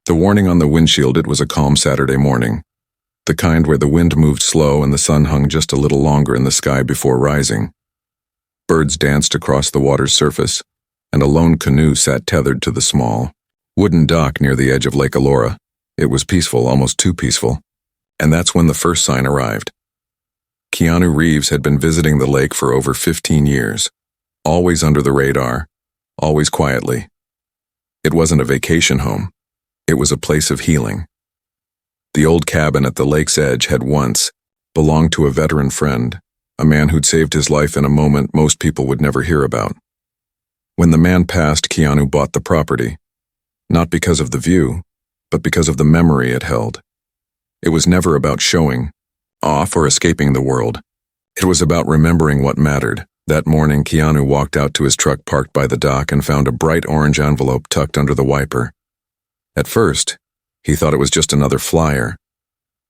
The warning on the windshield, it was a calm Saturday morning. The kind where the wind moved slow and the sun hung just a little longer in the sky before rising. Birds danced across the water's surface, and a lone canoe sat tethered to the small, wooden dock near the edge of Lake Elora. It was peaceful, almost too peaceful. And that's when the first sign arrived. Keanu Reeves had been visiting the lake for over 15 years, always under the radar, always quietly. It wasn't a vacation home. It was a place of healing. The old cabin at the lake's edge had once belonged to a veteran friend, a man who'd saved his life in a moment most people would never hear about. When the man passed, Keanu bought the property, not because of the view, but because of the memory it held. It was never about showing off or escaping the world. It was about remembering what mattered. That morning, Keanu walked out to his truck parked by the dock and found a bright orange envelope tucked under the wiper. At first, he thought it was just another flyer,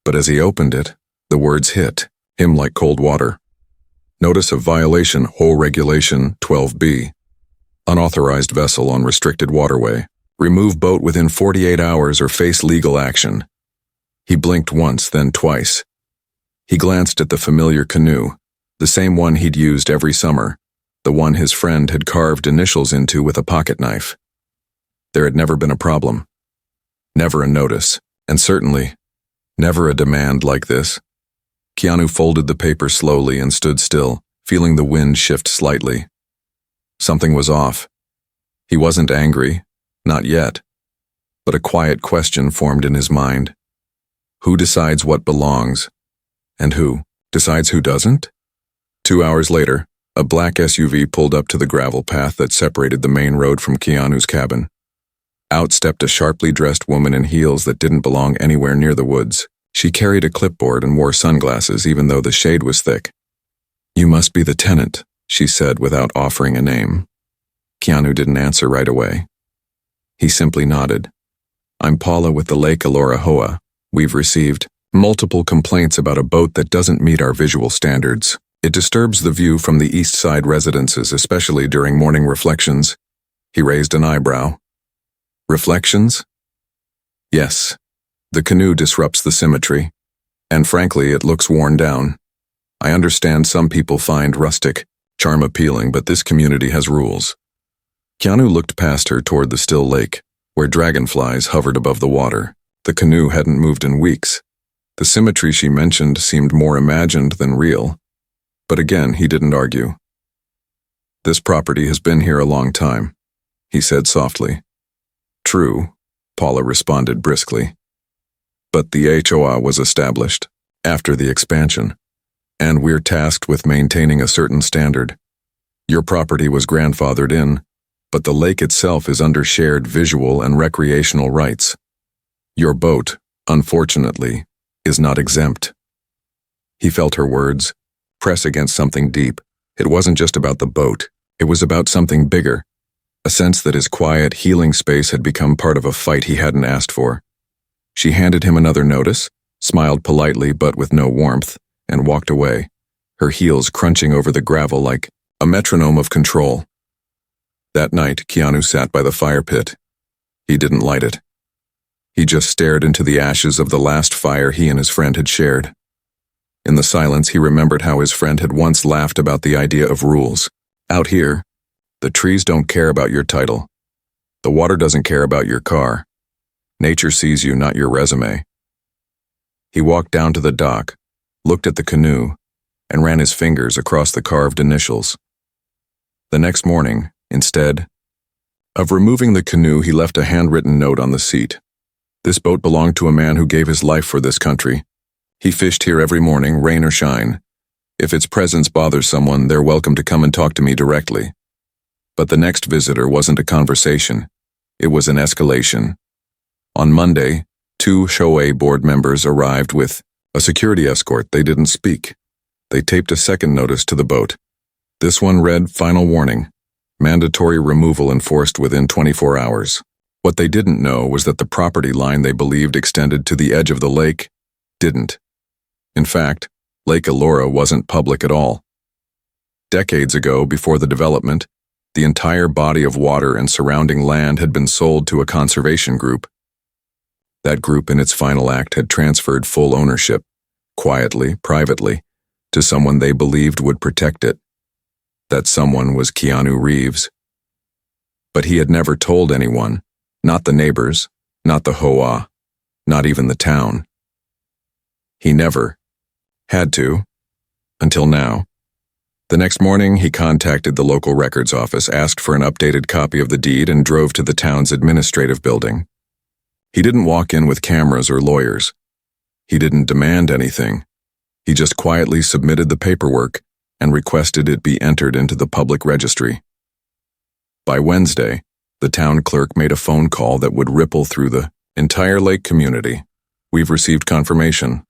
but as he opened it, the words hit him like cold water. Notice of violation, HOA Regulation 12B. Unauthorized vessel on restricted waterway. Remove boat within 48 hours or face legal action. He blinked once, then twice. He glanced at the familiar canoe, the same one he'd used every summer, the one his friend had carved initials into with a pocket knife. There had never been a problem. Never a notice, and certainly, never a demand like this. Keanu folded the paper slowly and stood still, feeling the wind shift slightly. Something was off. He wasn't angry, not yet, but a quiet question formed in his mind. Who decides what belongs? And who decides who doesn't? 2 hours later, a black SUV pulled up to the gravel path that separated the main road from Keanu's cabin. Out stepped a sharply dressed woman in heels that didn't belong anywhere near the woods. She carried a clipboard and wore sunglasses even though the shade was thick. "You must be the tenant," she said without offering a name. Keanu didn't answer right away. He simply nodded. "I'm Paula with the Lake Elora HOA. We've received multiple complaints about a boat that doesn't meet our visual standards. It disturbs the view from the east side residences, especially during morning reflections." He raised an eyebrow. "Reflections?" "Yes. The canoe disrupts the symmetry, and frankly, it looks worn down. I understand some people find rustic charm appealing, but this community has rules." Keanu looked past her toward the still lake, where dragonflies hovered above the water. The canoe hadn't moved in weeks. The symmetry she mentioned seemed more imagined than real. But again, he didn't argue. "This property has been here a long time," he said softly. "True," Paula responded briskly. "But the HOA was established after the expansion, and we're tasked with maintaining a certain standard. Your property was grandfathered in, but the lake itself is under shared visual and recreational rights. Your boat, unfortunately, is not exempt." He felt her words press against something deep. It wasn't just about the boat. It was about something bigger, a sense that his quiet, healing space had become part of a fight he hadn't asked for. She handed him another notice, smiled politely but with no warmth, and walked away, her heels crunching over the gravel like a metronome of control. That night, Keanu sat by the fire pit. He didn't light it. He just stared into the ashes of the last fire he and his friend had shared. In the silence, he remembered how his friend had once laughed about the idea of rules. Out here, the trees don't care about your title. The water doesn't care about your car. Nature sees you, not your resume. He walked down to the dock, looked at the canoe, and ran his fingers across the carved initials. The next morning, instead of removing the canoe, he left a handwritten note on the seat. "This boat belonged to a man who gave his life for this country. He fished here every morning, rain or shine. If its presence bothers someone, they're welcome to come and talk to me directly." But the next visitor wasn't a conversation. It was an escalation. On Monday, 2 HOA board members arrived with a security escort. They didn't speak. They taped a second notice to the boat. This one read, "Final warning. Mandatory removal enforced within 24 hours. What they didn't know was that the property line they believed extended to the edge of the lake didn't. In fact, Lake Elora wasn't public at all. Decades ago, before the development, the entire body of water and surrounding land had been sold to a conservation group. That group in its final act had transferred full ownership, quietly, privately, to someone they believed would protect it. That someone was Keanu Reeves. But he had never told anyone, not the neighbors, not the HOA, not even the town. He never had to, until now. The next morning, he contacted the local records office, asked for an updated copy of the deed, and drove to the town's administrative building. He didn't walk in with cameras or lawyers. He didn't demand anything. He just quietly submitted the paperwork and requested it be entered into the public registry. By Wednesday, the town clerk made a phone call that would ripple through the entire lake community. We've received confirmation.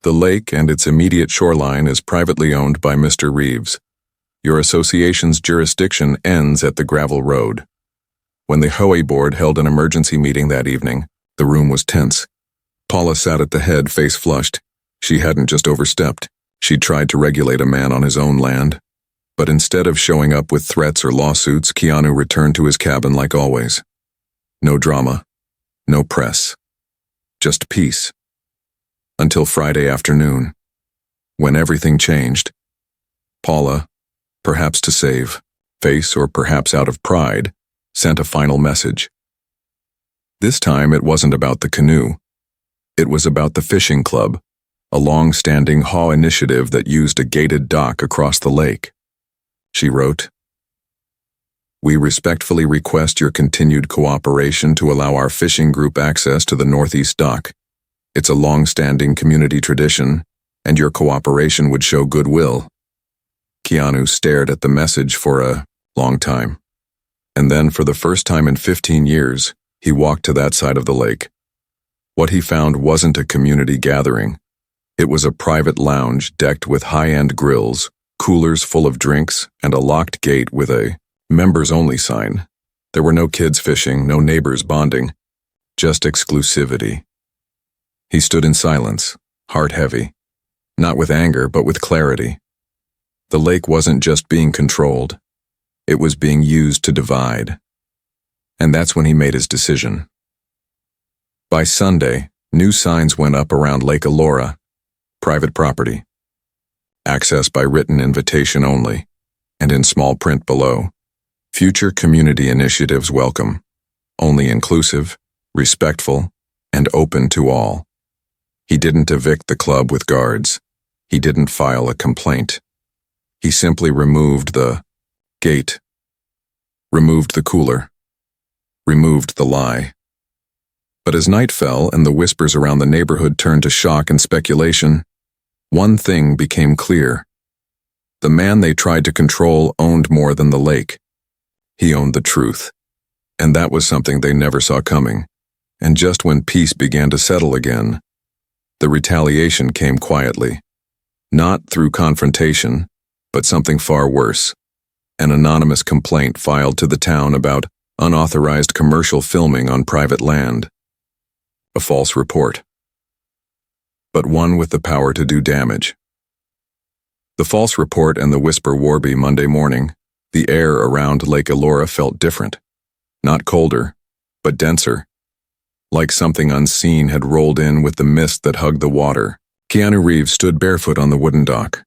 The lake and its immediate shoreline is privately owned by Mr. Reeves. Your association's jurisdiction ends at the gravel road. When the HOA board held an emergency meeting that evening, the room was tense. Paula sat at the head, face flushed. She hadn't just overstepped. She'd tried to regulate a man on his own land. But instead of showing up with threats or lawsuits, Keanu returned to his cabin like always. No drama. No press. Just peace. Until Friday afternoon, when everything changed. Paula, perhaps to save face or perhaps out of pride, sent a final message. This time it wasn't about the canoe. It was about the fishing club, a long-standing HOA initiative that used a gated dock across the lake. She wrote, "We respectfully request your continued cooperation to allow our fishing group access to the northeast dock. It's a long-standing community tradition, and your cooperation would show goodwill." Keanu stared at the message for a long time. And then, for the first time in 15 years, he walked to that side of the lake. What he found wasn't a community gathering. It was a private lounge decked with high-end grills, coolers full of drinks, and a locked gate with a members-only sign. There were no kids fishing, no neighbors bonding, just exclusivity. He stood in silence, heart heavy, not with anger, but with clarity. The lake wasn't just being controlled. It was being used to divide. And that's when he made his decision. By Sunday, new signs went up around Lake Elora, private property. Access by written invitation only, and in small print below, future community initiatives welcome, only inclusive, respectful, and open to all. He didn't evict the club with guards. He didn't file a complaint. He simply removed the gate, removed the cooler, removed the lie. But as night fell and the whispers around the neighborhood turned to shock and speculation, one thing became clear. The man they tried to control owned more than the lake. He owned the truth. And that was something they never saw coming. And just when peace began to settle again, the retaliation came quietly. Not through confrontation, but something far worse. An anonymous complaint filed to the town about unauthorized commercial filming on private land. A false report. But one with the power to do damage. The false report and the whisper warby Monday morning, the air around Lake Elora felt different. Not colder, but denser. Like something unseen had rolled in with the mist that hugged the water. Keanu Reeves stood barefoot on the wooden dock,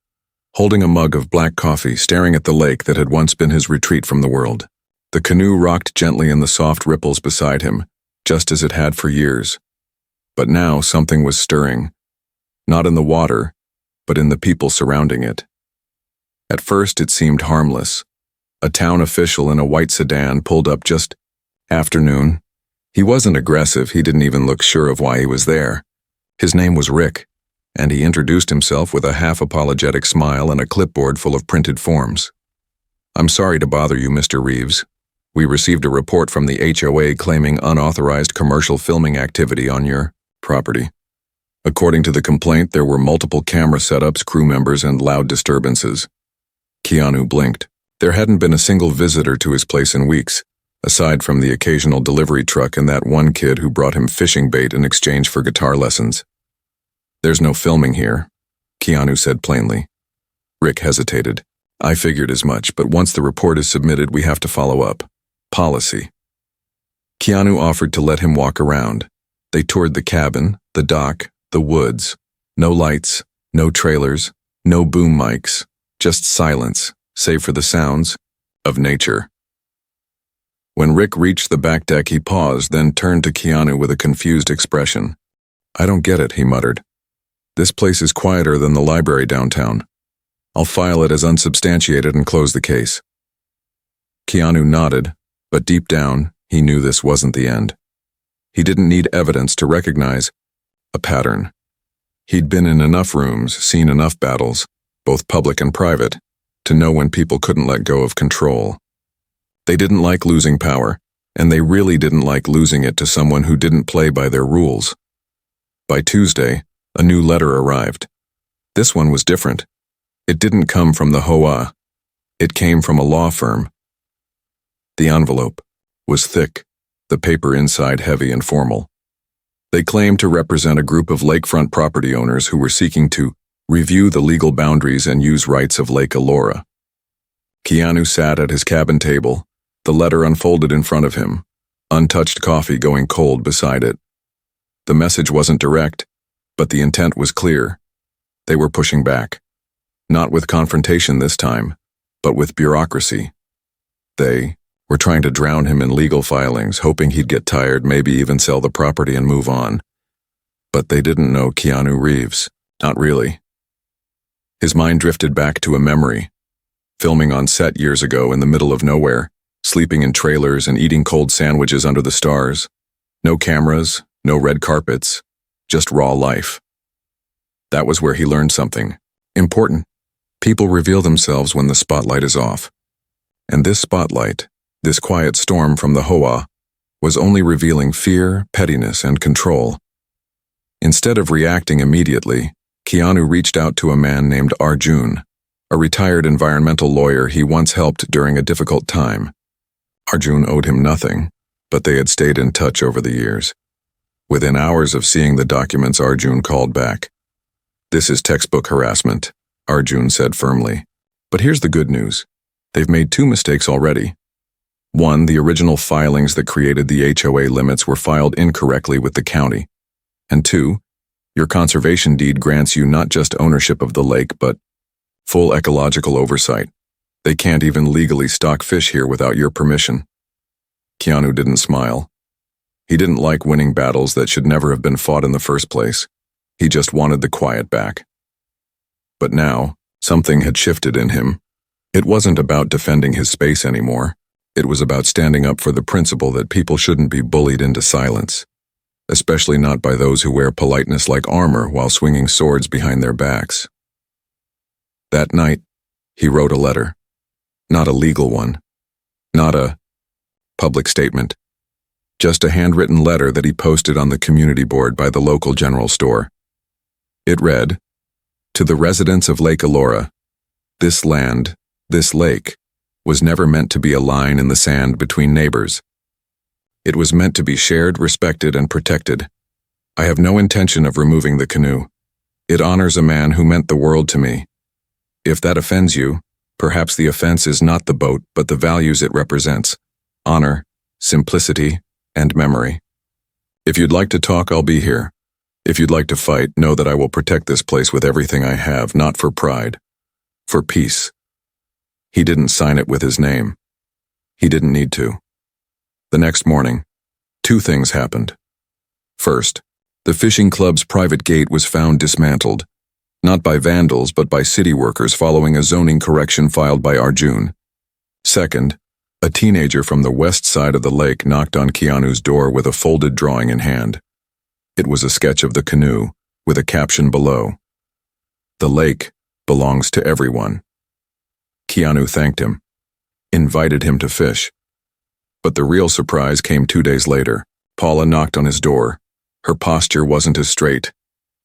holding a mug of black coffee, staring at the lake that had once been his retreat from the world. The canoe rocked gently in the soft ripples beside him, just as it had for years. But now something was stirring. Not in the water, but in the people surrounding it. At first it seemed harmless. A town official in a white sedan pulled up just afternoon. He wasn't aggressive, he didn't even look sure of why he was there. His name was Rick, and he introduced himself with a half-apologetic smile and a clipboard full of printed forms. "I'm sorry to bother you, Mr. Reeves. We received a report from the HOA claiming unauthorized commercial filming activity on your property. According to the complaint, there were multiple camera setups, crew members, and loud disturbances." Keanu blinked. There hadn't been a single visitor to his place in weeks, aside from the occasional delivery truck and that one kid who brought him fishing bait in exchange for guitar lessons. "There's no filming here," Keanu said plainly. Rick hesitated. "I figured as much, but once the report is submitted, we have to follow up. Policy." Keanu offered to let him walk around, They toured the cabin, the dock, the woods. No lights, no trailers, no boom mics, just silence, save for the sounds of nature. When Rick reached the back deck, he paused, then turned to Keanu with a confused expression. "I don't get it," he muttered. "This place is quieter than the library downtown. I'll file it as unsubstantiated and close the case." Keanu nodded, but deep down, he knew this wasn't the end. He didn't need evidence to recognize a pattern. He'd been in enough rooms, seen enough battles, both public and private, to know when people couldn't let go of control. They didn't like losing power, and they really didn't like losing it to someone who didn't play by their rules. By Tuesday, a new letter arrived. This one was different. It didn't come from the HOA. It came from a law firm. The envelope was thick, the paper inside heavy and formal. They claimed to represent a group of lakefront property owners who were seeking to review the legal boundaries and use rights of Lake Elora. Keanu sat at his cabin table, the letter unfolded in front of him, untouched coffee going cold beside it. The message wasn't direct, but the intent was clear. They were pushing back. Not with confrontation this time, but with bureaucracy. They were trying to drown him in legal filings, hoping he'd get tired, maybe even sell the property and move on. But they didn't know Keanu Reeves. Not really. His mind drifted back to a memory. Filming on set years ago in the middle of nowhere, sleeping in trailers and eating cold sandwiches under the stars. No cameras, no red carpets, just raw life. That was where he learned something important. People reveal themselves when the spotlight is off. And this spotlight, this quiet storm from the HOA, was only revealing fear, pettiness, and control. Instead of reacting immediately, Keanu reached out to a man named Arjun, a retired environmental lawyer he once helped during a difficult time. Arjun owed him nothing, but they had stayed in touch over the years. Within hours of seeing the documents, Arjun called back. "This is textbook harassment," Arjun said firmly. "But here's the good news. They've made two mistakes already. One, the original filings that created the HOA limits were filed incorrectly with the county. And two, your conservation deed grants you not just ownership of the lake, but full ecological oversight. They can't even legally stock fish here without your permission." Keanu didn't smile. He didn't like winning battles that should never have been fought in the first place. He just wanted the quiet back. But now, something had shifted in him. It wasn't about defending his space anymore. It was about standing up for the principle that people shouldn't be bullied into silence, especially not by those who wear politeness like armor while swinging swords behind their backs. That night, he wrote a letter. Not a legal one. Not a public statement. Just a handwritten letter that he posted on the community board by the local general store. It read, "To the residents of Lake Elora, this land, this lake, was never meant to be a line in the sand between neighbors. It was meant to be shared, respected, and protected. I have no intention of removing the canoe. It honors a man who meant the world to me. If that offends you, perhaps the offense is not the boat, but the values it represents: honor, simplicity, and memory. If you'd like to talk, I'll be here. If you'd like to fight, know that I will protect this place with everything I have, not for pride, for peace." He didn't sign it with his name. He didn't need to. The next morning, two things happened. First, the fishing club's private gate was found dismantled, not by vandals but by city workers following a zoning correction filed by Arjun. Second, a teenager from the west side of the lake knocked on Keanu's door with a folded drawing in hand. It was a sketch of the canoe, with a caption below, "The lake belongs to everyone." Keanu thanked him, invited him to fish. But the real surprise came 2 days later. Paula knocked on his door. Her posture wasn't as straight.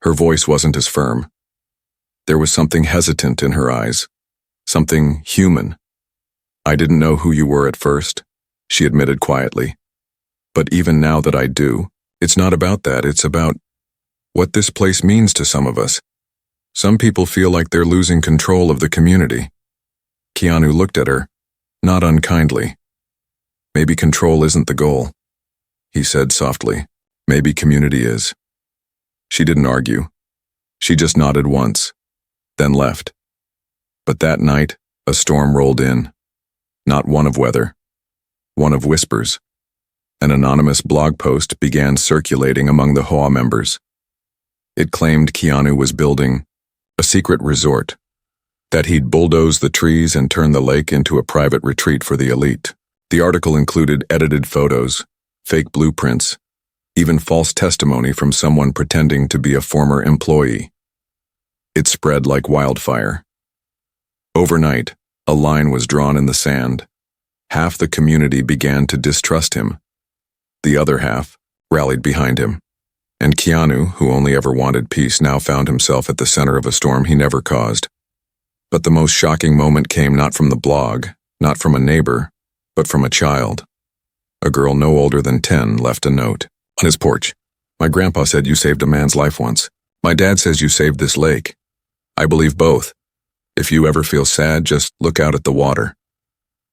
Her voice wasn't as firm. There was something hesitant in her eyes, something human. "I didn't know who you were at first," she admitted quietly. "But even now that I do, it's not about that. It's about what this place means to some of us. Some people feel like they're losing control of the community." Keanu looked at her, not unkindly. "Maybe control isn't the goal," he said softly. Maybe community is. She didn't argue. She just nodded once, then left. But that night, a storm rolled in. Not one of weather, one of whispers. An anonymous blog post began circulating among the HOA members. It claimed Keanu was building a secret resort, that he'd bulldoze the trees and turn the lake into a private retreat for the elite. The article included edited photos, fake blueprints, even false testimony from someone pretending to be a former employee. It spread like wildfire. Overnight, a line was drawn in the sand. Half the community began to distrust him. The other half rallied behind him. And Keanu, who only ever wanted peace, now found himself at the center of a storm he never caused. But the most shocking moment came not from the blog, not from a neighbor, but from a child. A girl no older than 10 left a note. On his porch, "My grandpa said you saved a man's life once. My dad says you saved this lake. I believe both. If you ever feel sad, just look out at the water.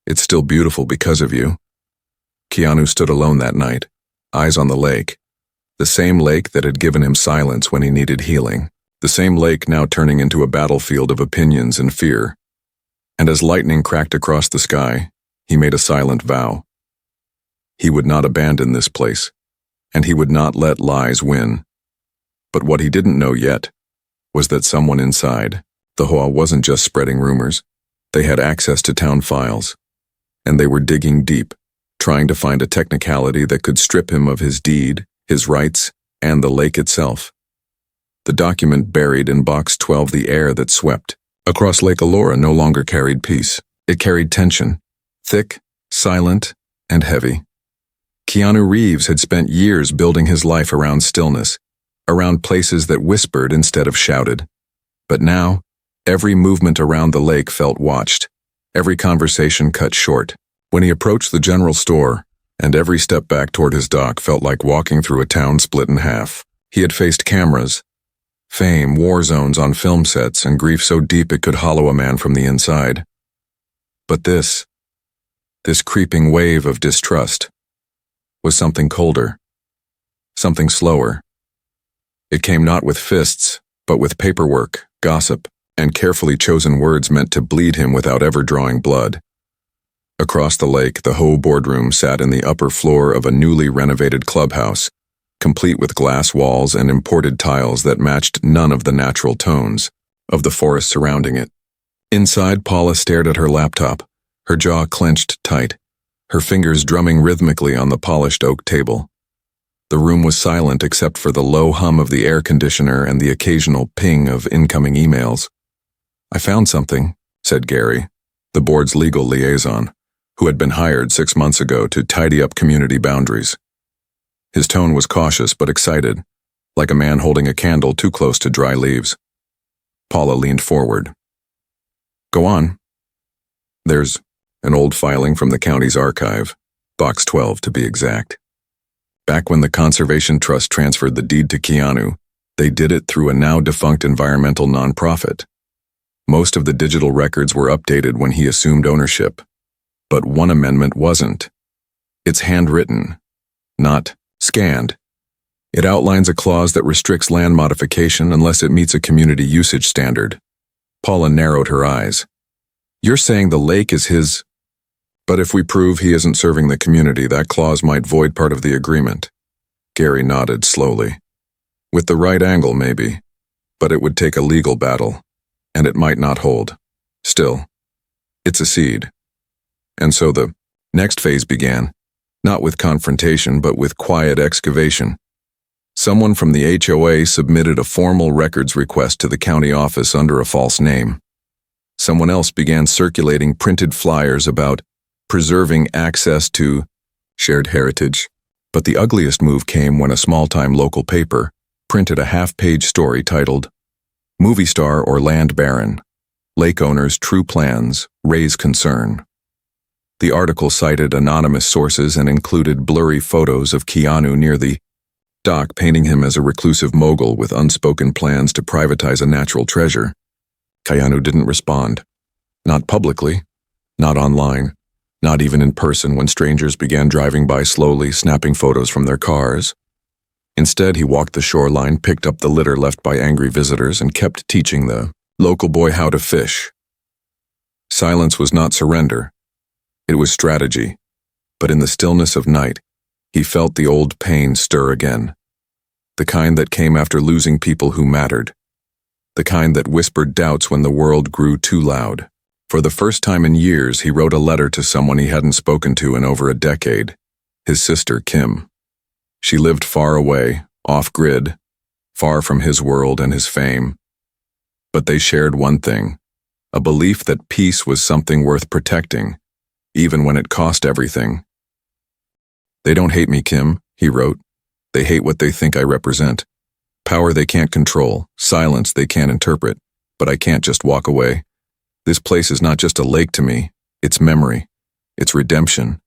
It's still beautiful because of you." Keanu stood alone that night, eyes on the lake. The same lake that had given him silence when he needed healing. The same lake now turning into a battlefield of opinions and fear. And as lightning cracked across the sky, he made a silent vow. He would not abandon this place, and he would not let lies win. But what he didn't know yet was that someone inside the HOA wasn't just spreading rumors. They had access to town files, and they were digging deep, trying to find a technicality that could strip him of his deed, his rights, and the lake itself. The document buried in Box 12, the air that swept across Lake Elora no longer carried peace. It carried tension, thick, silent, and heavy. Keanu Reeves had spent years building his life around stillness, around places that whispered instead of shouted. But now, every movement around the lake felt watched, every conversation cut short. When he approached the general store, and every step back toward his dock felt like walking through a town split in half. He had faced cameras, fame, war zones on film sets, and grief so deep it could hollow a man from the inside. But this creeping wave of distrust, was something colder, something slower. It came not with fists, but with paperwork, gossip, and carefully chosen words meant to bleed him without ever drawing blood. Across the lake, the HOA boardroom sat in the upper floor of a newly renovated clubhouse, complete with glass walls and imported tiles that matched none of the natural tones of the forest surrounding it. Inside, Paula stared at her laptop, her jaw clenched tight, her fingers drumming rhythmically on the polished oak table. The room was silent except for the low hum of the air conditioner and the occasional ping of incoming emails. "I found something," said Gary, the board's legal liaison, who had been hired 6 months ago to tidy up community boundaries. His tone was cautious but excited, like a man holding a candle too close to dry leaves. Paula leaned forward. "Go on." "There's an old filing from the county's archive, Box 12 to be exact. Back when the Conservation Trust transferred the deed to Keanu, they did it through a now-defunct environmental nonprofit. Most of the digital records were updated when he assumed ownership. But one amendment wasn't. It's handwritten, not scanned. It outlines a clause that restricts land modification unless it meets a community usage standard." Paula narrowed her eyes. "You're saying the lake is his? But if we prove he isn't serving the community, that clause might void part of the agreement." Gary nodded slowly. "With the right angle, maybe. But it would take a legal battle, and it might not hold. Still, it's a seed." And so the next phase began, not with confrontation, but with quiet excavation. Someone from the HOA submitted a formal records request to the county office under a false name. Someone else began circulating printed flyers about preserving access to shared heritage. But the ugliest move came when a small-time local paper printed a half-page story titled, "Movie Star or Land Baron, Lake Owners' True Plans Raise Concern." The article cited anonymous sources and included blurry photos of Keanu near the dock, painting him as a reclusive mogul with unspoken plans to privatize a natural treasure. Keanu didn't respond. Not publicly, not online, not even in person when strangers began driving by slowly, snapping photos from their cars. Instead, he walked the shoreline, picked up the litter left by angry visitors, and kept teaching the local boy how to fish. Silence was not surrender. It was strategy. But in the stillness of night, he felt the old pain stir again. The kind that came after losing people who mattered. The kind that whispered doubts when the world grew too loud. For the first time in years, he wrote a letter to someone he hadn't spoken to in over a decade. His sister, Kim. She lived far away, off-grid, far from his world and his fame. But they shared one thing, a belief that peace was something worth protecting, even when it cost everything. "They don't hate me, Kim," he wrote. "They hate what they think I represent. Power they can't control, silence they can't interpret, but I can't just walk away. This place is not just a lake to me, it's memory, it's redemption.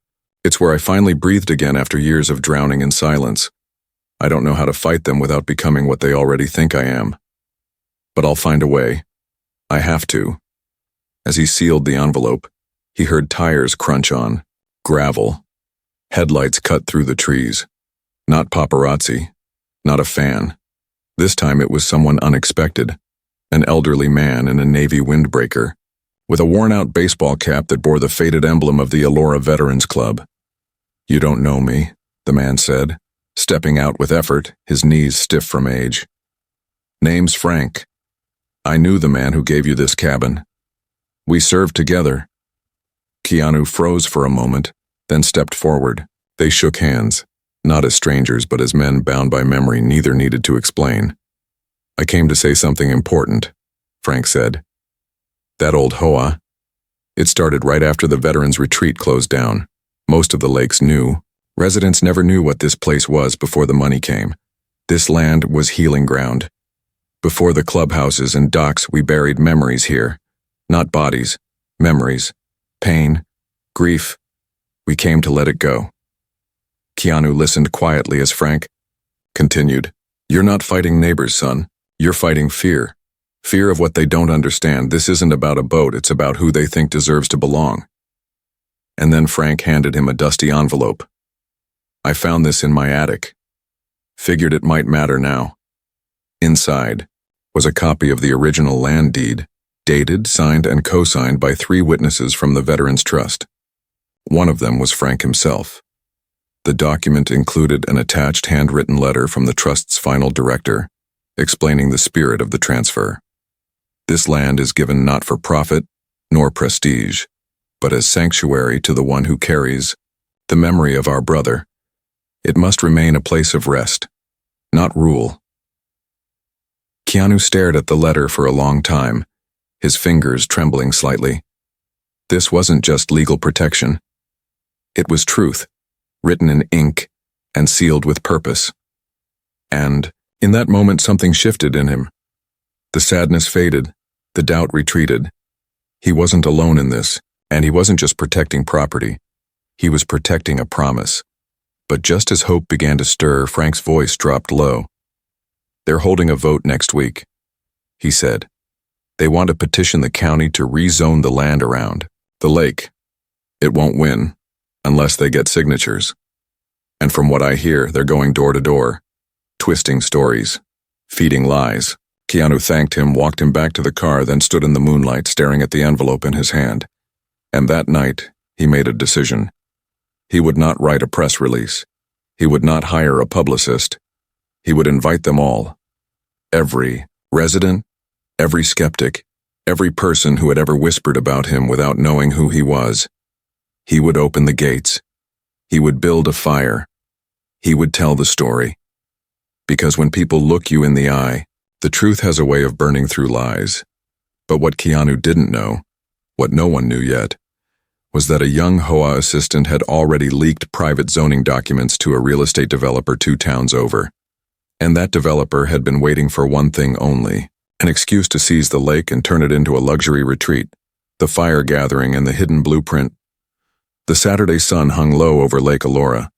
It's where I finally breathed again after years of drowning in silence. I don't know how to fight them without becoming what they already think I am. But I'll find a way. I have to." As he sealed the envelope, he heard tires crunch on gravel. Headlights cut through the trees. Not paparazzi, not a fan. This time it was someone unexpected, an elderly man in a Navy windbreaker, with a worn-out baseball cap that bore the faded emblem of the Elora Veterans Club. "You don't know me," the man said, stepping out with effort, his knees stiff from age. "Name's Frank. I knew the man who gave you this cabin. We served together." Keanu froze for a moment, then stepped forward. They shook hands, not as strangers but as men bound by memory neither needed to explain. "I came to say something important," Frank said. "That old HOA. It started right after the veterans' retreat closed down. Most of the lakes knew. Residents never knew what this place was before the money came. This land was healing ground. Before the clubhouses and docks, we buried memories here. Not bodies, memories, pain, grief. We came to let it go." Keanu listened quietly as Frank continued, "You're not fighting neighbors, son. You're fighting fear. Fear of what they don't understand. This isn't about a boat, it's about who they think deserves to belong." And then Frank handed him a dusty envelope. "I found this in my attic. Figured it might matter now." Inside was a copy of the original land deed, dated, signed, and co-signed by 3 witnesses from the Veterans Trust. One of them was Frank himself. The document included an attached handwritten letter from the Trust's final director, explaining the spirit of the transfer. "This land is given not for profit, nor prestige, but as sanctuary to the one who carries the memory of our brother. It must remain a place of rest, not rule." Keanu stared at the letter for a long time, his fingers trembling slightly. This wasn't just legal protection. It was truth, written in ink and sealed with purpose. And, in that moment, something shifted in him. The sadness faded, the doubt retreated. He wasn't alone in this, and he wasn't just protecting property. He was protecting a promise. But just as hope began to stir, Frank's voice dropped low. "They're holding a vote next week," he said. "They want to petition the county to rezone the land around the lake. It won't win, unless they get signatures. And from what I hear, they're going door to door, twisting stories, feeding lies." Keanu thanked him, walked him back to the car, then stood in the moonlight staring at the envelope in his hand. And that night, he made a decision. He would not write a press release. He would not hire a publicist. He would invite them all. Every resident, every skeptic, every person who had ever whispered about him without knowing who he was. He would open the gates. He would build a fire. He would tell the story. Because when people look you in the eye, the truth has a way of burning through lies. But what Keanu didn't know, what no one knew yet, was that a young HOA assistant had already leaked private zoning documents to a real estate developer 2 towns over. And that developer had been waiting for one thing only, an excuse to seize the lake and turn it into a luxury retreat, the fire gathering and the hidden blueprint. The Saturday sun hung low over Lake Elora,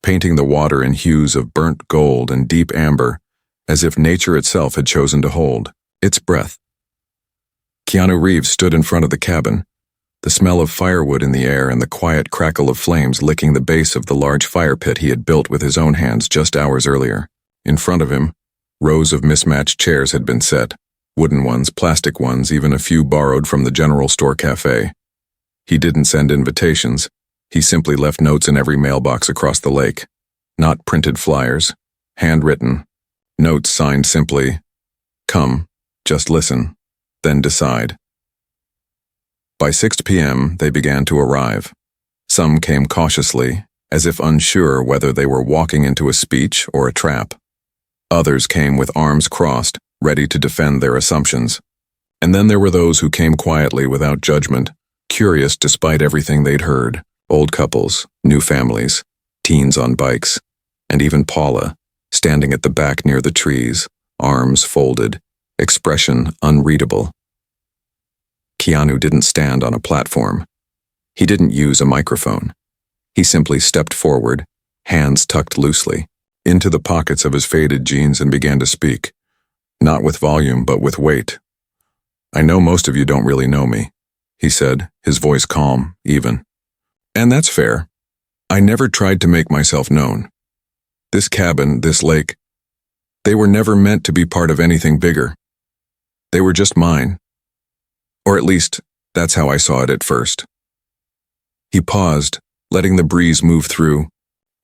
painting the water in hues of burnt gold and deep amber, as if nature itself had chosen to hold its breath. KeanuReeves stood in front of the cabin, the smell of firewood in the air and the quiet crackle of flames licking the base of the large fire pit he had built with his own hands just hours earlier. In front of him, rows of mismatched chairs had been set, wooden ones, plastic ones, even a few borrowed from the general store cafe. He didn't send invitations. He simply left notes in every mailbox across the lake. Not printed flyers, handwritten. Notes signed simply, "Come, just listen, then decide." By 6 p.m., they began to arrive. Some came cautiously, as if unsure whether they were walking into a speech or a trap. Others came with arms crossed, ready to defend their assumptions. And then there were those who came quietly without judgment, curious despite everything they'd heard. Old couples, new families, teens on bikes, and even Paula, standing at the back near the trees, arms folded, expression unreadable. Keanu didn't stand on a platform. He didn't use a microphone. He simply stepped forward, hands tucked loosely, into the pockets of his faded jeans and began to speak. Not with volume, but with weight. "I know most of you don't really know me," he said, his voice calm, even. "And that's fair. I never tried to make myself known. This cabin, this lake, they were never meant to be part of anything bigger. They were just mine. Or at least, that's how I saw it at first." He paused, letting the breeze move through,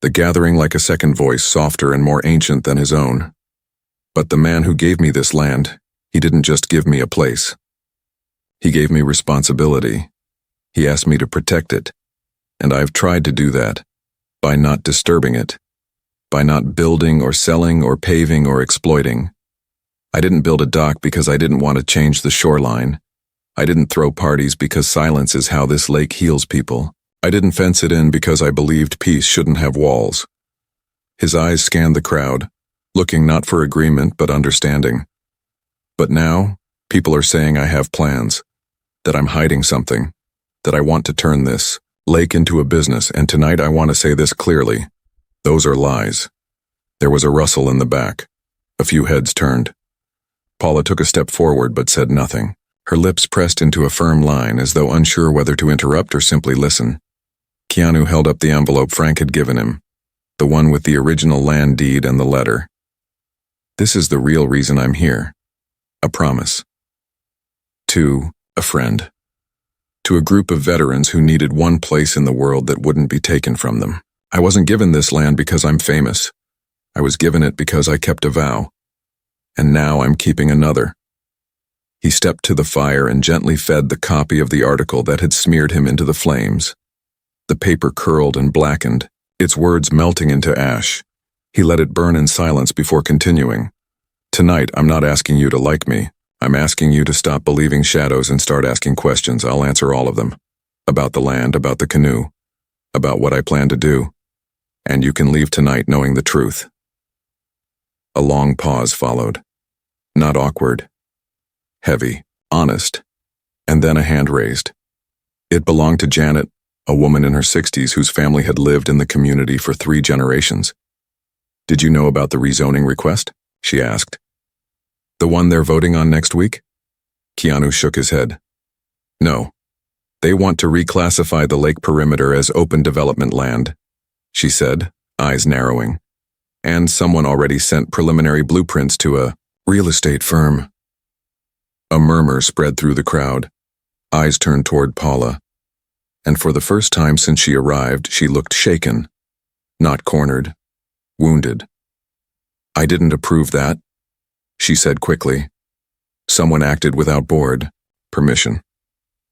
the gathering like a second voice, softer and more ancient than his own. "But the man who gave me this land, he didn't just give me a place. He gave me responsibility. He asked me to protect it. And I've tried to do that, by not disturbing it, by not building or selling or paving or exploiting. I didn't build a dock because I didn't want to change the shoreline. I didn't throw parties because silence is how this lake heals people. I didn't fence it in because I believed peace shouldn't have walls." His eyes scanned the crowd, looking not for agreement but understanding. "But now, people are saying I have plans, that I'm hiding something, that I want to turn this lake into a business, and tonight I want to say this clearly. Those are lies." There was a rustle in the back. A few heads turned. Paula took a step forward but said nothing, her lips pressed into a firm line as though unsure whether to interrupt or simply listen. Keanu held up the envelope Frank had given him, the one with the original land deed and the letter. "This is the real reason I'm here. A promise. To a friend. To a group of veterans who needed one place in the world that wouldn't be taken from them. I wasn't given this land because I'm famous. I was given it because I kept a vow. And now I'm keeping another." He stepped to the fire and gently fed the copy of the article that had smeared him into the flames. The paper curled and blackened, its words melting into ash. He let it burn in silence before continuing. "Tonight, I'm not asking you to like me. I'm asking you to stop believing shadows and start asking questions. I'll answer all of them. About the land, about the canoe, about what I plan to do. And you can leave tonight knowing the truth." A long pause followed. Not awkward. Heavy, honest. And then a hand raised. It belonged to Janet, a woman in her 60s whose family had lived in the community for 3 generations. "Did you know about the rezoning request?" she asked. "The one they're voting on next week?" Keanu shook his head. "No. They want to reclassify the lake perimeter as open development land," she said, eyes narrowing. "And someone already sent preliminary blueprints to a real estate firm." A murmur spread through the crowd. Eyes turned toward Paula. And for the first time since she arrived, she looked shaken. Not cornered. Wounded. "I didn't approve that," she said quickly. "Someone acted without permission.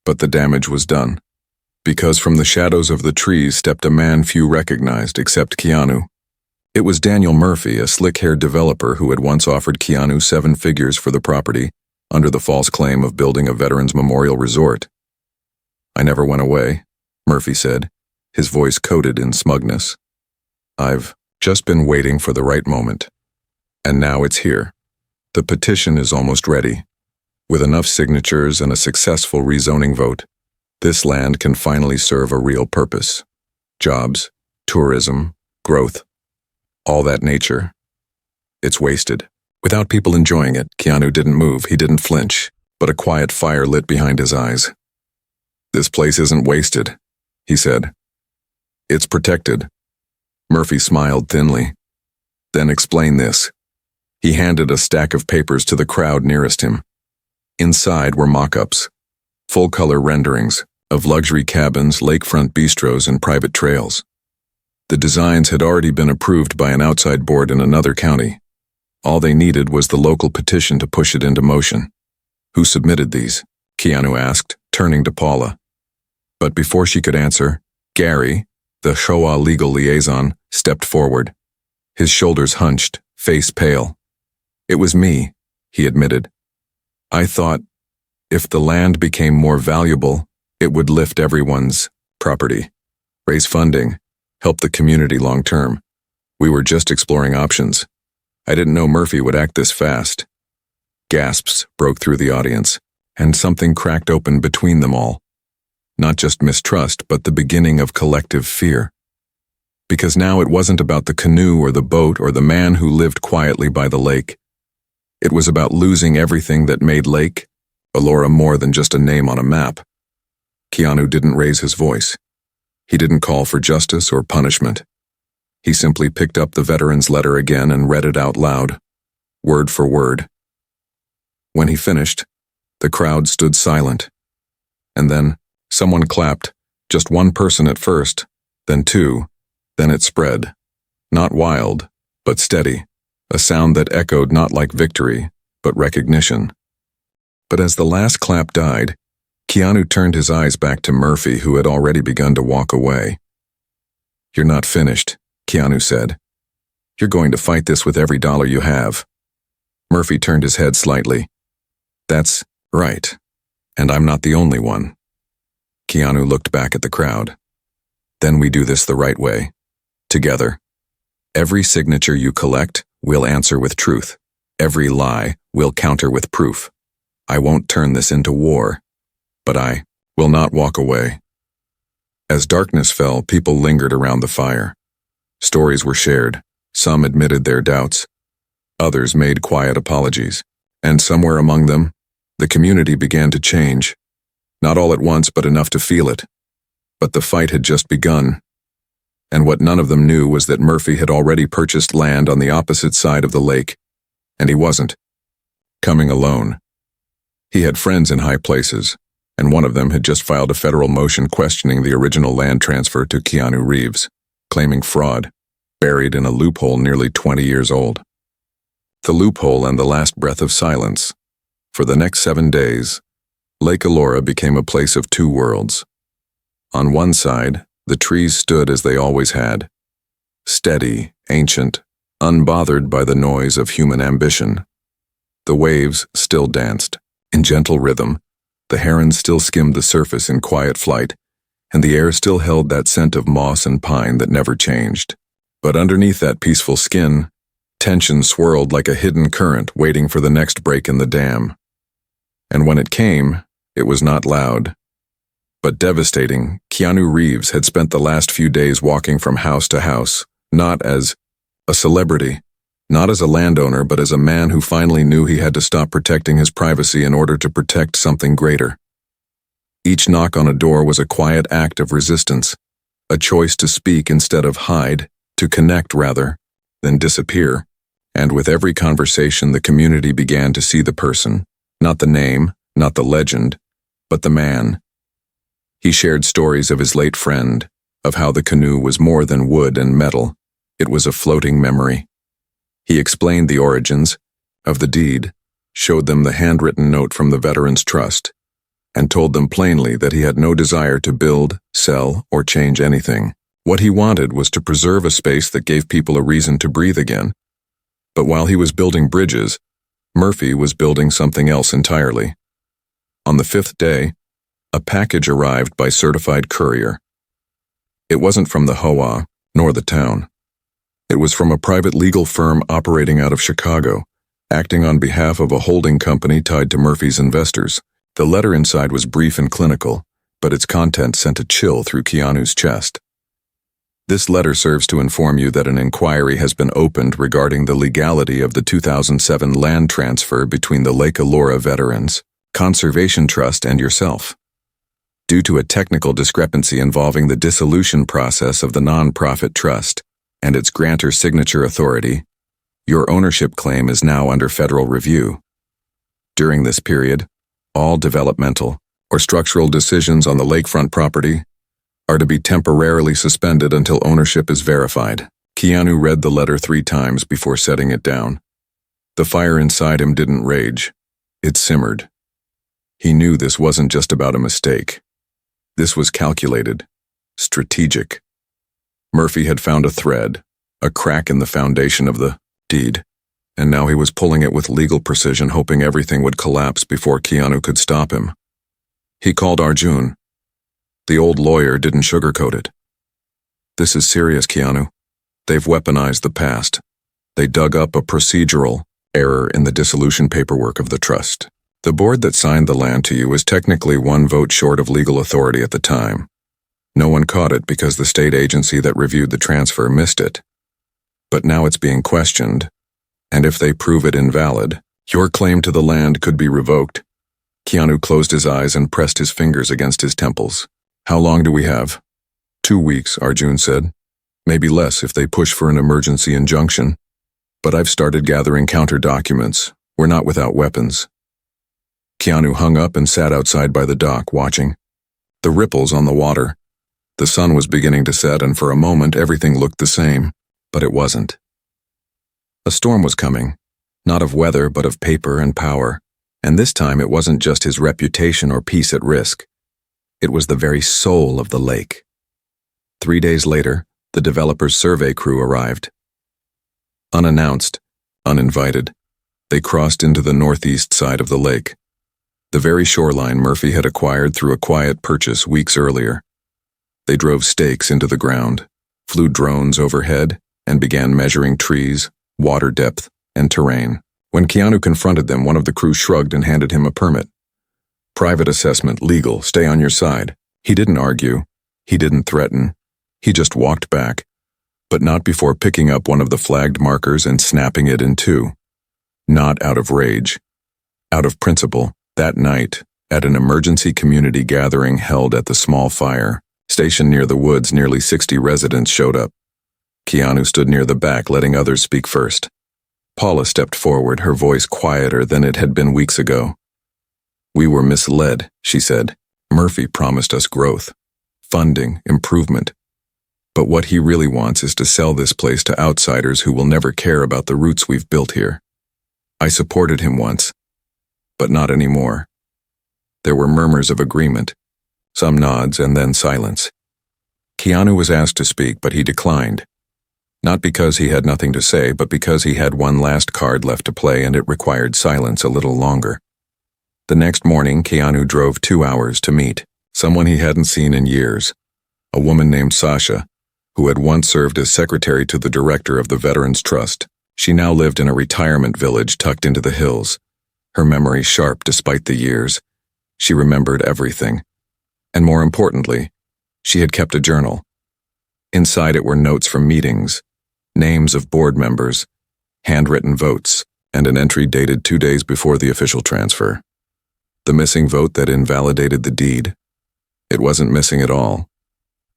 But the damage was done. Because from the shadows of the trees stepped a man few recognized except Keanu. It was Daniel Murphy, a slick-haired developer who had once offered Keanu 7 figures for the property under the false claim of building a veterans memorial resort. "I never went away," Murphy said, his voice coated in smugness. "I've just been waiting for the right moment. And now it's here. The petition is almost ready. With enough signatures and a successful rezoning vote, this land can finally serve a real purpose. Jobs, tourism, growth, all that nature. It's wasted. Without people enjoying it." Keanu didn't move, he didn't flinch, but a quiet fire lit behind his eyes. "This place isn't wasted," he said. "It's protected." Murphy smiled thinly. "Then explain this," He handed a stack of papers to the crowd nearest him. Inside were mock-ups, full-color renderings of luxury cabins, lakefront bistros, and private trails. The designs had already been approved by an outside board in another county. All they needed was the local petition to push it into motion. Who submitted these? Keanu asked, turning to Paula. But before she could answer, Gary, the HOA legal liaison, stepped forward. His shoulders hunched, face pale. It was me, he admitted. I thought, if the land became more valuable, it would lift everyone's property, raise funding, help the community long term. We were just exploring options. I didn't know Murphy would act this fast. Gasps broke through the audience, and something cracked open between them all. Not just mistrust, but the beginning of collective fear. Because now it wasn't about the canoe or the boat or the man who lived quietly by the lake. It was about losing everything that made Lake Elora more than just a name on a map. Keanu didn't raise his voice. He didn't call for justice or punishment. He simply picked up the veteran's letter again and read it out loud, word for word. When he finished, the crowd stood silent. And then, someone clapped, just one person at first, then two, then it spread. Not wild, but steady, a sound that echoed not like victory, but recognition. But as the last clap died, Keanu turned his eyes back to Murphy, who had already begun to walk away. You're not finished, Keanu said. You're going to fight this with every dollar you have. Murphy turned his head slightly. That's right, and I'm not the only one. Keanu looked back at the crowd. Then we do this the right way. Together. Every signature you collect, we'll answer with truth. Every lie, we'll counter with proof. I won't turn this into war, but I will not walk away. As darkness fell, people lingered around the fire. Stories were shared. Some admitted their doubts. Others made quiet apologies. And somewhere among them, the community began to change. Not all at once, but enough to feel it. But the fight had just begun. And what none of them knew was that Murphy had already purchased land on the opposite side of the lake. And he wasn't coming alone. He had friends in high places, and one of them had just filed a federal motion questioning the original land transfer to Keanu Reeves, claiming fraud, buried in a loophole nearly 20 years old. The loophole and the last breath of silence. For the next 7 days, Lake Elora became a place of two worlds. On one side, the trees stood as they always had, steady, ancient, unbothered by the noise of human ambition. The waves still danced, in gentle rhythm, the herons still skimmed the surface in quiet flight, and the air still held that scent of moss and pine that never changed. But underneath that peaceful skin, tension swirled like a hidden current waiting for the next break in the dam. And when it came, it was not loud, but devastating. Keanu Reeves had spent the last few days walking from house to house, not as a celebrity, not as a landowner, but as a man who finally knew he had to stop protecting his privacy in order to protect something greater. Each knock on a door was a quiet act of resistance, a choice to speak instead of hide, to connect rather than disappear. And with every conversation, the community began to see the person, not the name, not the legend, but the man. He shared stories of his late friend, of how the canoe was more than wood and metal. It was a floating memory. He explained the origins of the deed, showed them the handwritten note from the Veterans Trust, and told them plainly that he had no desire to build, sell, or change anything. What he wanted was to preserve a space that gave people a reason to breathe again. But while he was building bridges, Murphy was building something else entirely. On the 5th day, a package arrived by certified courier. It wasn't from the HOA, nor the town. It was from a private legal firm operating out of Chicago, acting on behalf of a holding company tied to Murphy's investors. The letter inside was brief and clinical, but its content sent a chill through Keanu's chest. This letter serves to inform you that an inquiry has been opened regarding the legality of the 2007 land transfer between the Lake Elora Veterans Conservation Trust and yourself. Due to a technical discrepancy involving the dissolution process of the non-profit trust and its grantor signature authority, Your ownership claim is now under federal review. During this period, all developmental or structural decisions on the lakefront property are to be temporarily suspended until ownership is verified. Keanu read the letter 3 times before setting it down. The fire inside him didn't rage. It simmered. He knew this wasn't just about a mistake. This was calculated, strategic. Murphy had found a thread, a crack in the foundation of the deed, and now he was pulling it with legal precision, hoping everything would collapse before Keanu could stop him. He called Arjun. The old lawyer didn't sugarcoat it. This is serious, Keanu. They've weaponized the past. They dug up a procedural error in the dissolution paperwork of the trust. The board that signed the land to you was technically 1 vote short of legal authority at the time. No one caught it because the state agency that reviewed the transfer missed it. But now it's being questioned, and if they prove it invalid, your claim to the land could be revoked. Keanu closed his eyes and pressed his fingers against his temples. How long do we have? 2 weeks, Arjun said. Maybe less if they push for an emergency injunction. But I've started gathering counter documents. We're not without weapons. Keanu hung up and sat outside by the dock, watching. The ripples on the water. The sun was beginning to set, and for a moment everything looked the same, but it wasn't. A storm was coming, not of weather but of paper and power, and this time it wasn't just his reputation or peace at risk. It was the very soul of the lake. 3 days later, the developer's survey crew arrived. Unannounced, uninvited, they crossed into the northeast side of the lake, the very shoreline Murphy had acquired through a quiet purchase weeks earlier. They drove stakes into the ground, flew drones overhead, and began measuring trees, water depth, and terrain. When Keanu confronted them, one of the crew shrugged and handed him a permit. Private assessment, legal, stay on your side. He didn't argue. He didn't threaten. He just walked back, but not before picking up one of the flagged markers and snapping it in 2. Not out of rage. Out of principle. That night, at an emergency community gathering held at the small fire station near the woods, nearly 60 residents showed up. Keanu stood near the back, letting others speak first. Paula stepped forward, her voice quieter than it had been weeks ago. We were misled, she said. Murphy promised us growth, funding, improvement. But what he really wants is to sell this place to outsiders who will never care about the roots we've built here. I supported him once, but not anymore. There were murmurs of agreement, some nods, and then silence. Keanu was asked to speak, but he declined. Not because he had nothing to say, but because he had one last card left to play and it required silence a little longer. The next morning, Keanu drove 2 hours to meet someone he hadn't seen in years, a woman named Sasha, who had once served as secretary to the director of the Veterans Trust. She now lived in a retirement village tucked into the hills, her memory sharp despite the years. She remembered everything. And more importantly, she had kept a journal. Inside it were notes from meetings, names of board members, handwritten votes, and an entry dated 2 days before the official transfer. The missing vote that invalidated the deed. It wasn't missing at all.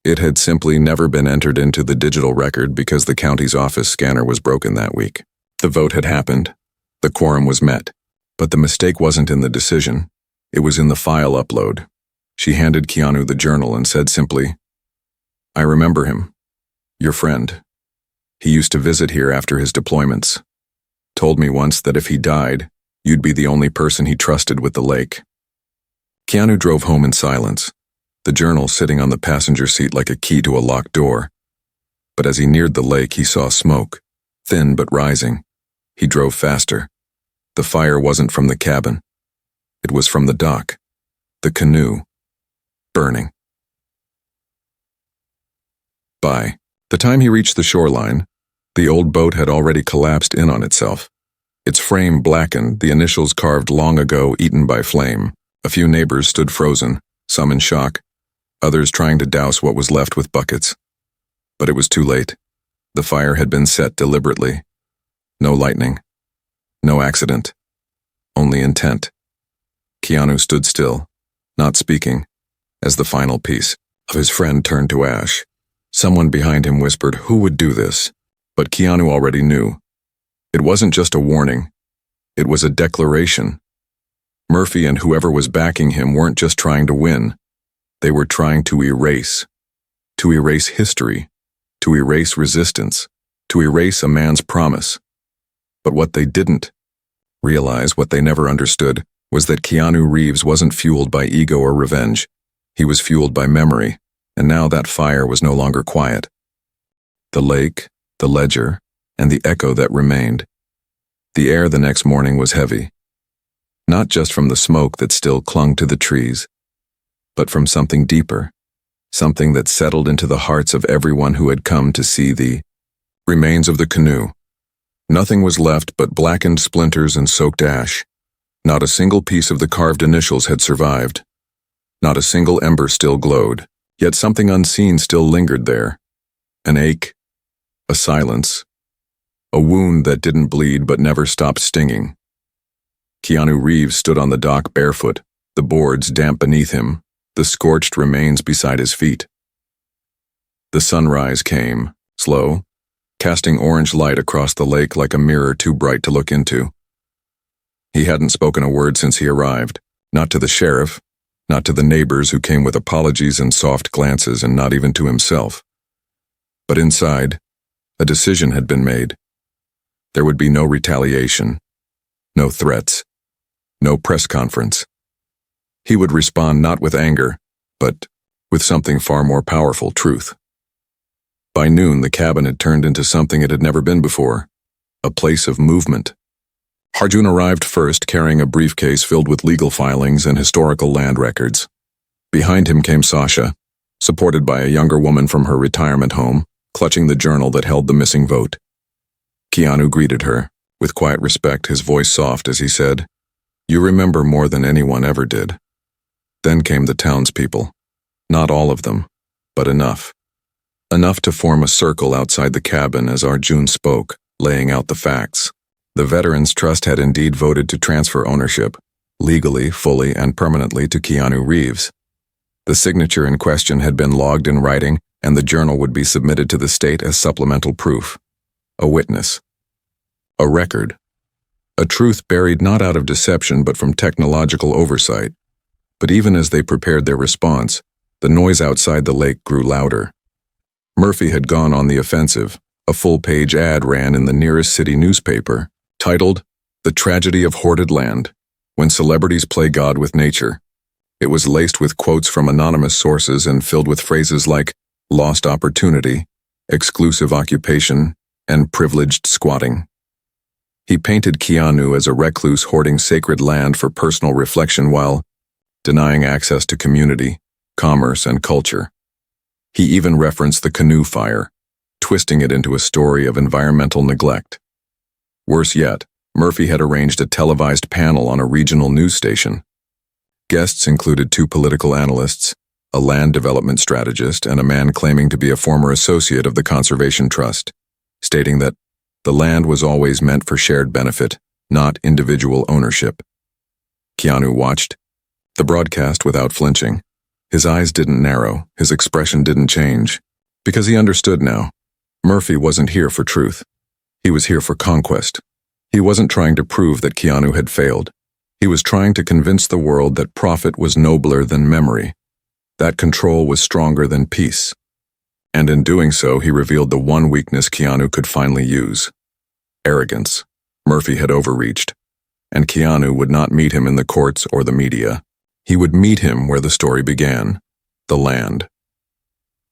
It had simply never been entered into the digital record because the county's office scanner was broken that week. The vote had happened. The quorum was met. But the mistake wasn't in the decision. It was in the file upload. She handed Keanu the journal and said simply, I remember him. Your friend. He used to visit here after his deployments. Told me once that if he died, you'd be the only person he trusted with the lake. Keanu drove home in silence, the journal sitting on the passenger seat like a key to a locked door. But as he neared the lake, he saw smoke, thin but rising. He drove faster. The fire wasn't from the cabin. It was from the dock, the canoe, burning. By the time he reached the shoreline, the old boat had already collapsed in on itself. Its frame blackened, the initials carved long ago, eaten by flame. A few neighbors stood frozen, some in shock, others trying to douse what was left with buckets. But it was too late. The fire had been set deliberately. No lightning. No accident. Only intent. Keanu stood still, not speaking, as the final piece of his friend turned to ash. Someone behind him whispered, who would do this? But Keanu already knew. It wasn't just a warning. It was a declaration. Murphy and whoever was backing him weren't just trying to win. They were trying to erase. To erase history. To erase resistance. To erase a man's promise. But what they didn't realize, what they never understood, was that Keanu Reeves wasn't fueled by ego or revenge. He was fueled by memory, and now that fire was no longer quiet. The lake, the ledger, and the echo that remained. The air the next morning was heavy. Not just from the smoke that still clung to the trees, but from something deeper, something that settled into the hearts of everyone who had come to see the remains of the canoe. Nothing was left but blackened splinters and soaked ash. Not a single piece of the carved initials had survived. Not a single ember still glowed, yet something unseen still lingered there. An ache, a silence, a wound that didn't bleed but never stopped stinging. Keanu Reeves stood on the dock barefoot, the boards damp beneath him, the scorched remains beside his feet. The sunrise came, slow, casting orange light across the lake like a mirror too bright to look into. He hadn't spoken a word since he arrived, not to the sheriff, not to the neighbors who came with apologies and soft glances, and not even to himself. But inside, a decision had been made. There would be no retaliation, no threats, no press conference. He would respond not with anger, but with something far more powerful, truth. By noon, the cabin had turned into something it had never been before, a place of movement. Arjun arrived first, carrying a briefcase filled with legal filings and historical land records. Behind him came Sasha, supported by a younger woman from her retirement home, clutching the journal that held the missing vote. Keanu greeted her, with quiet respect, his voice soft as he said, "You remember more than anyone ever did." Then came the townspeople. Not all of them, but enough. Enough to form a circle outside the cabin as Arjun spoke, laying out the facts. The Veterans Trust had indeed voted to transfer ownership, legally, fully, and permanently, to Keanu Reeves. The signature in question had been logged in writing, and the journal would be submitted to the state as supplemental proof. A witness. A record. A truth buried not out of deception but from technological oversight. But even as they prepared their response, the noise outside the lake grew louder. Murphy had gone on the offensive. A full-page ad ran in the nearest city newspaper, titled, "The Tragedy of Hoarded Land, When Celebrities Play God with Nature." It was laced with quotes from anonymous sources and filled with phrases like lost opportunity, exclusive occupation, and privileged squatting. He painted Keanu as a recluse hoarding sacred land for personal reflection while denying access to community, commerce, and culture. He even referenced the canoe fire, twisting it into a story of environmental neglect. Worse yet, Murphy had arranged a televised panel on a regional news station. Guests included 2 political analysts, a land development strategist, and a man claiming to be a former associate of the Conservation Trust, stating that the land was always meant for shared benefit, not individual ownership. Keanu watched the broadcast without flinching. His eyes didn't narrow, his expression didn't change, because he understood now. Murphy wasn't here for truth. He was here for conquest. He wasn't trying to prove that Keanu had failed. He was trying to convince the world that profit was nobler than memory, that control was stronger than peace. And in doing so, he revealed the one weakness Keanu could finally use: arrogance. Murphy had overreached, and Keanu would not meet him in the courts or the media. He would meet him where the story began, the land.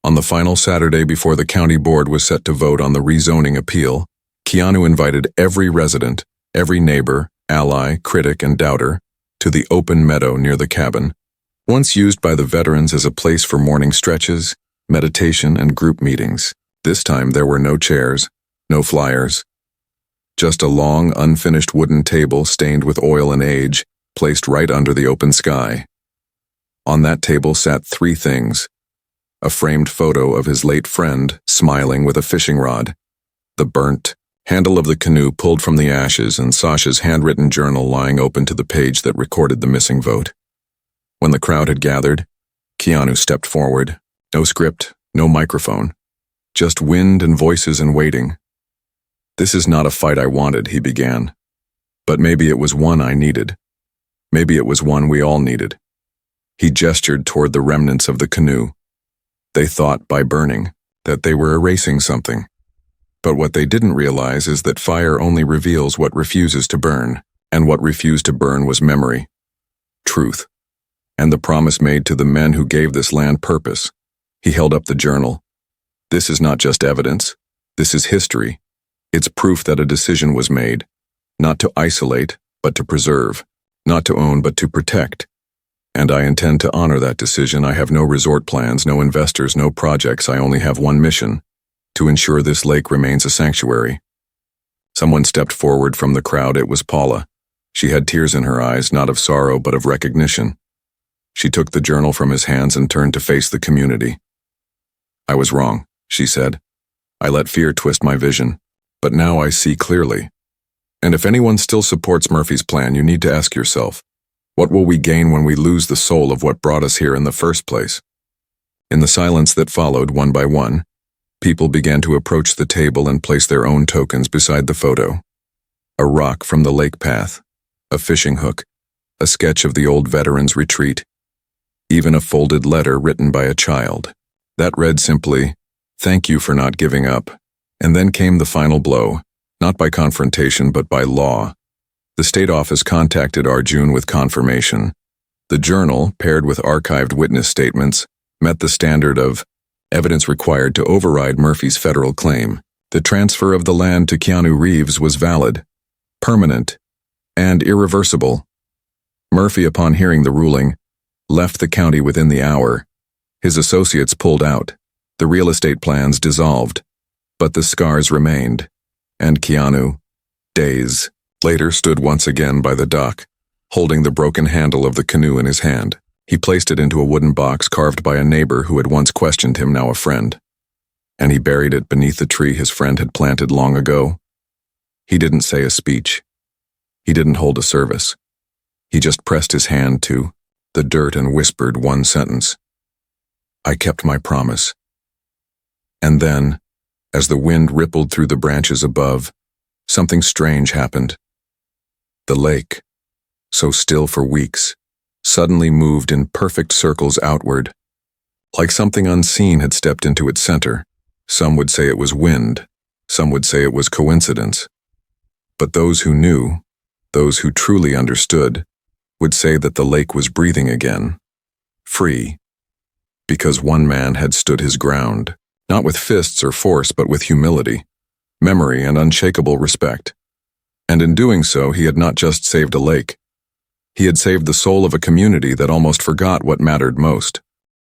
On the final Saturday before the county board was set to vote on the rezoning appeal, Keanu invited every resident, every neighbor, ally, critic, and doubter to the open meadow near the cabin, once used by the veterans as a place for morning stretches, meditation, and group meetings. This time there were no chairs, no flyers, just a long, unfinished wooden table stained with oil and age, placed right under the open sky. On that table sat 3 things: a framed photo of his late friend smiling with a fishing rod, the burnt handle of the canoe pulled from the ashes, and Sasha's handwritten journal lying open to the page that recorded the missing vote. When the crowd had gathered, Keanu stepped forward. No script, no microphone, just wind and voices and waiting. "This is not a fight I wanted," he began. "But maybe it was one I needed. Maybe it was one we all needed." He gestured toward the remnants of the canoe. They thought, by burning, that they were erasing something. But what they didn't realize is that fire only reveals what refuses to burn, and what refused to burn was memory, truth, and the promise made to the men who gave this land purpose. He held up the journal. "This is not just evidence. This is history. It's proof that a decision was made, not to isolate, but to preserve, not to own, but to protect. And I intend to honor that decision. I have no resort plans, no investors, no projects. I only have one mission: to ensure this lake remains a sanctuary." Someone stepped forward from the crowd. It was Paula. She had tears in her eyes, not of sorrow, but of recognition. She took the journal from his hands and turned to face the community. "I was wrong," she said. "I let fear twist my vision, but now I see clearly. And if anyone still supports Murphy's plan, you need to ask yourself, what will we gain when we lose the soul of what brought us here in the first place?" In the silence that followed, one by one, people began to approach the table and place their own tokens beside the photo. A rock from the lake path, a fishing hook, a sketch of the old veteran's retreat, even a folded letter written by a child. That read simply, "Thank you for not giving up." And then came the final blow, not by confrontation but by law. The state office contacted Arjun with confirmation. The journal, paired with archived witness statements, met the standard of evidence required to override Murphy's federal claim. The transfer of the land to KeanuReeves was valid, permanent, and irreversible. Murphy, upon hearing the ruling, left the county within the hour. His associates pulled out. The real estate plans dissolved. But the scars remained. And Keanu, days later, stood once again by the dock, holding the broken handle of the canoe in his hand. He placed it into a wooden box carved by a neighbor who had once questioned him, now a friend. And he buried it beneath the tree his friend had planted long ago. He didn't say a speech. He didn't hold a service. He just pressed his hand to the dirt and whispered one sentence: "I kept my promise." And then, as the wind rippled through the branches above, something strange happened. The lake, so still for weeks, suddenly moved in perfect circles outward, like something unseen had stepped into its center. Some would say it was wind, some would say it was coincidence. But those who knew, those who truly understood, would say that the lake was breathing again, free, because one man had stood his ground, not with fists or force, but with humility, memory, and unshakable respect. And in doing so, he had not just saved a lake. He had saved the soul of a community that almost forgot what mattered most.